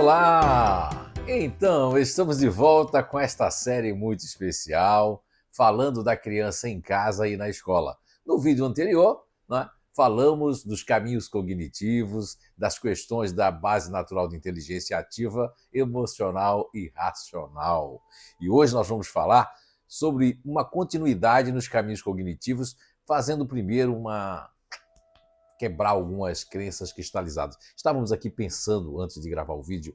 Olá! Então, estamos de volta com esta série muito especial, falando da criança em casa e na escola. No vídeo anterior, né, falamos dos caminhos cognitivos, das questões da base natural de inteligência ativa, emocional e racional. E hoje nós vamos falar sobre uma continuidade nos caminhos cognitivos, fazendo primeiro quebrar algumas crenças cristalizadas. Estávamos aqui pensando, antes de gravar o vídeo,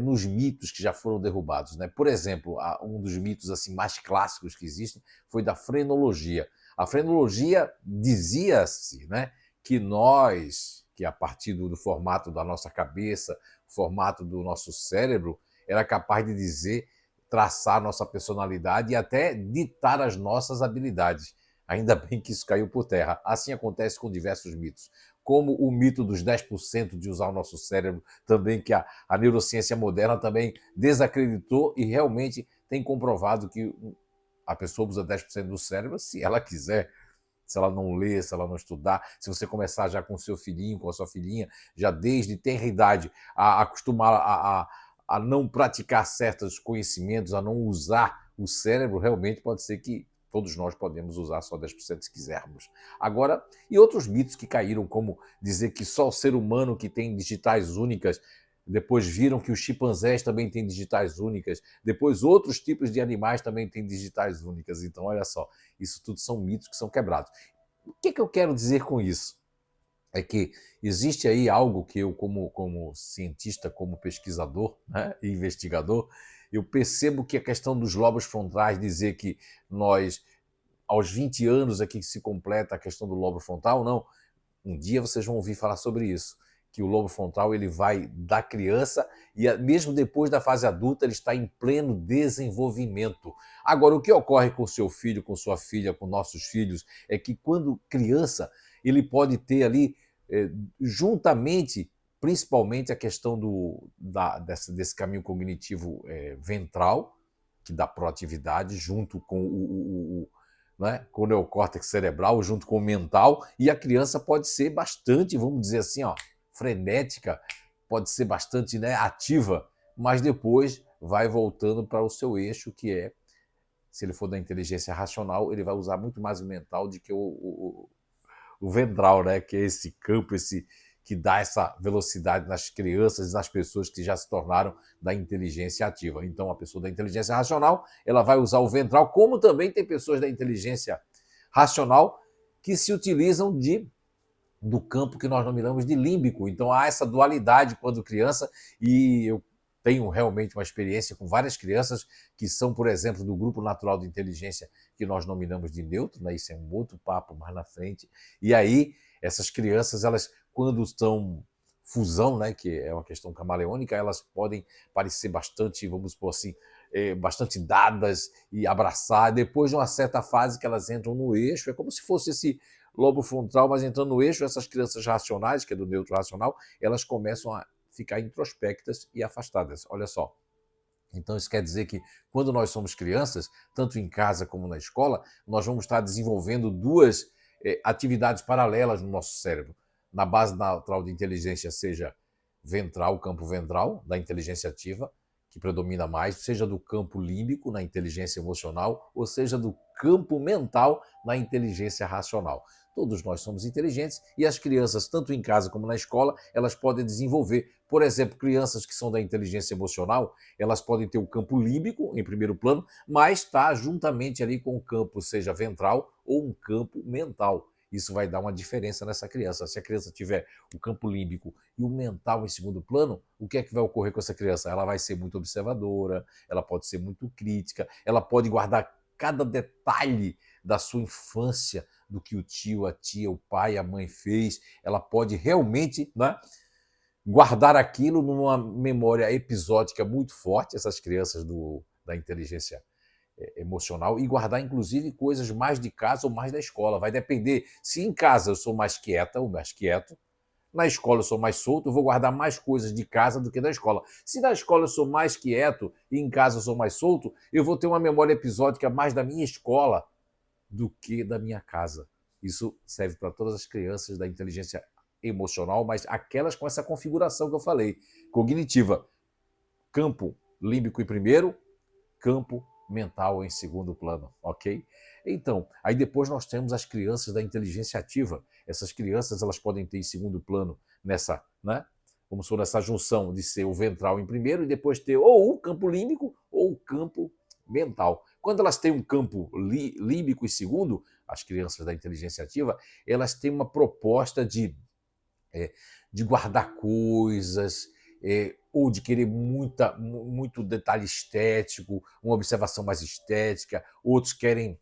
nos mitos que já foram derrubados, né? Por exemplo, um dos mitos assim mais clássicos que existem foi da frenologia. A frenologia dizia-se, né, que nós, que a partir do formato da nossa cabeça, formato do nosso cérebro, era capaz de dizer, traçar nossa personalidade e até ditar as nossas habilidades. Ainda bem que isso caiu por terra. Assim acontece com diversos mitos. Como o mito dos 10% de usar o nosso cérebro, também que a neurociência moderna também desacreditou e realmente tem comprovado que a pessoa usa 10% do cérebro se ela quiser. Se ela não ler, se ela não estudar, se você começar já com o seu filhinho, com a sua filhinha, já desde tenra idade, a acostumar a não praticar certos conhecimentos, a não usar o cérebro, realmente pode ser que todos nós podemos usar só 10% se quisermos. Agora, e outros mitos que caíram, como dizer que só o ser humano que tem digitais únicas, depois viram que os chimpanzés também têm digitais únicas, depois outros tipos de animais também têm digitais únicas. Então, olha só, isso tudo são mitos que são quebrados. O que eu quero dizer com isso? É que existe aí algo que eu, como cientista, como pesquisador, né, e investigador, eu percebo que a questão dos lobos frontais, dizer que nós, aos 20 anos é que se completa a questão do lobo frontal, não. Um dia vocês vão ouvir falar sobre isso, que o lobo frontal ele vai da criança e mesmo depois da fase adulta ele está em pleno desenvolvimento. Agora, o que ocorre com seu filho, com sua filha, com nossos filhos, é que quando criança, ele pode ter ali, juntamente, principalmente a questão desse caminho cognitivo ventral, que dá proatividade, junto com né, com o neocórtex cerebral, junto com o mental, e a criança pode ser bastante, vamos dizer assim, ó, frenética, pode ser bastante, né, ativa, mas depois vai voltando para o seu eixo, que é, se ele for da inteligência racional, ele vai usar muito mais o mental do que o ventral, né, que é esse campo, que dá essa velocidade nas crianças e nas pessoas que já se tornaram da inteligência ativa. Então, a pessoa da inteligência racional, ela vai usar o ventral, como também tem pessoas da inteligência racional que se utilizam do campo que nós nominamos de límbico. Então, há essa dualidade quando criança, e eu tenho realmente uma experiência com várias crianças que são, por exemplo, do grupo natural de inteligência que nós nominamos de neutro, né? Isso é um outro papo mais na frente. E aí, essas crianças, elas, quando estão fusão, né, que é uma questão camaleônica, elas podem parecer bastante, vamos supor assim, bastante dadas e abraçar. Depois de uma certa fase que elas entram no eixo, é como se fosse esse lobo frontal, mas entrando no eixo, essas crianças racionais, que é do neutro racional, elas começam a ficar introspectas e afastadas. Olha só. Então, isso quer dizer que quando nós somos crianças, tanto em casa como na escola, nós vamos estar desenvolvendo duas atividades paralelas no nosso cérebro. Na base natural de inteligência, seja ventral, campo ventral, da inteligência ativa, que predomina mais, seja do campo límbico, na inteligência emocional, ou seja do campo mental, na inteligência racional. Todos nós somos inteligentes e as crianças, tanto em casa como na escola, elas podem desenvolver. Por exemplo, crianças que são da inteligência emocional, elas podem ter o campo límbico em primeiro plano, mas está juntamente ali com o campo, seja ventral ou um campo mental. Isso vai dar uma diferença nessa criança. Se a criança tiver o campo límbico e o mental em segundo plano, o que é que vai ocorrer com essa criança? Ela vai ser muito observadora, ela pode ser muito crítica, ela pode guardar cada detalhe da sua infância, do que o tio, a tia, o pai, a mãe fez. Ela pode realmente, né, guardar aquilo numa memória episódica muito forte, essas crianças da inteligência emocional, e guardar inclusive coisas mais de casa ou mais da escola. Vai depender. Se em casa eu sou mais quieta ou mais quieto, na escola eu sou mais solto, eu vou guardar mais coisas de casa do que da escola. Se na escola eu sou mais quieto e em casa eu sou mais solto, eu vou ter uma memória episódica mais da minha escola do que da minha casa. Isso serve para todas as crianças da inteligência emocional, mas aquelas com essa configuração que eu falei, cognitiva. campo límbico em primeiro, campo mental em segundo plano, ok? Então, aí depois nós temos as crianças da inteligência ativa. Essas crianças, elas podem ter em segundo plano nessa, né? Como se for nessa junção de ser o ventral em primeiro e depois ter ou o campo límbico ou o campo mental. Quando elas têm um campo límbico em segundo, as crianças da inteligência ativa, elas têm uma proposta de guardar coisas, ou de querer muito detalhe estético, uma observação mais estética, outros querem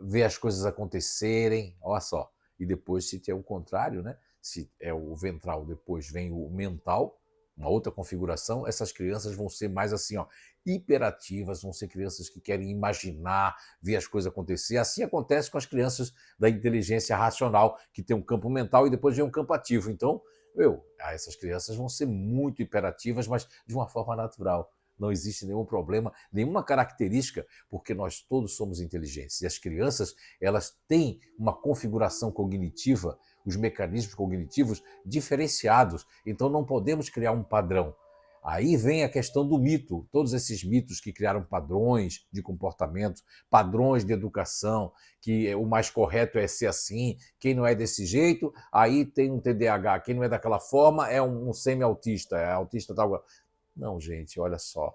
ver as coisas acontecerem, olha só. E depois, se tem o contrário, né? Se é o ventral, depois vem o mental, uma outra configuração, essas crianças vão ser mais assim, ó, hiperativas, vão ser crianças que querem imaginar, ver as coisas acontecer. Assim acontece com as crianças da inteligência racional, que tem um campo mental e depois vem um campo ativo. Então, essas crianças vão ser muito hiperativas, mas de uma forma natural. Não existe nenhum problema, nenhuma característica, porque nós todos somos inteligentes. E as crianças, elas têm uma configuração cognitiva, os mecanismos cognitivos diferenciados. Então não podemos criar um padrão. Aí vem a questão do mito, todos esses mitos que criaram padrões de comportamento, padrões de educação, que o mais correto é ser assim, quem não é desse jeito, aí tem um TDAH, quem não é daquela forma é um semi-autista, é autista tal. Não, gente, olha só,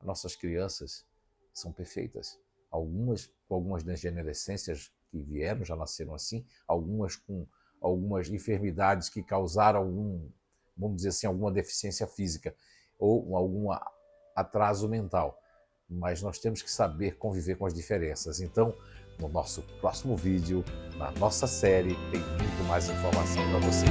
nossas crianças são perfeitas. Algumas com algumas degenerescências que vieram, já nasceram assim, algumas com algumas enfermidades que causaram vamos dizer assim, alguma deficiência física ou algum atraso mental. Mas nós temos que saber conviver com as diferenças. Então, no nosso próximo vídeo, na nossa série, tem muito mais informação para você.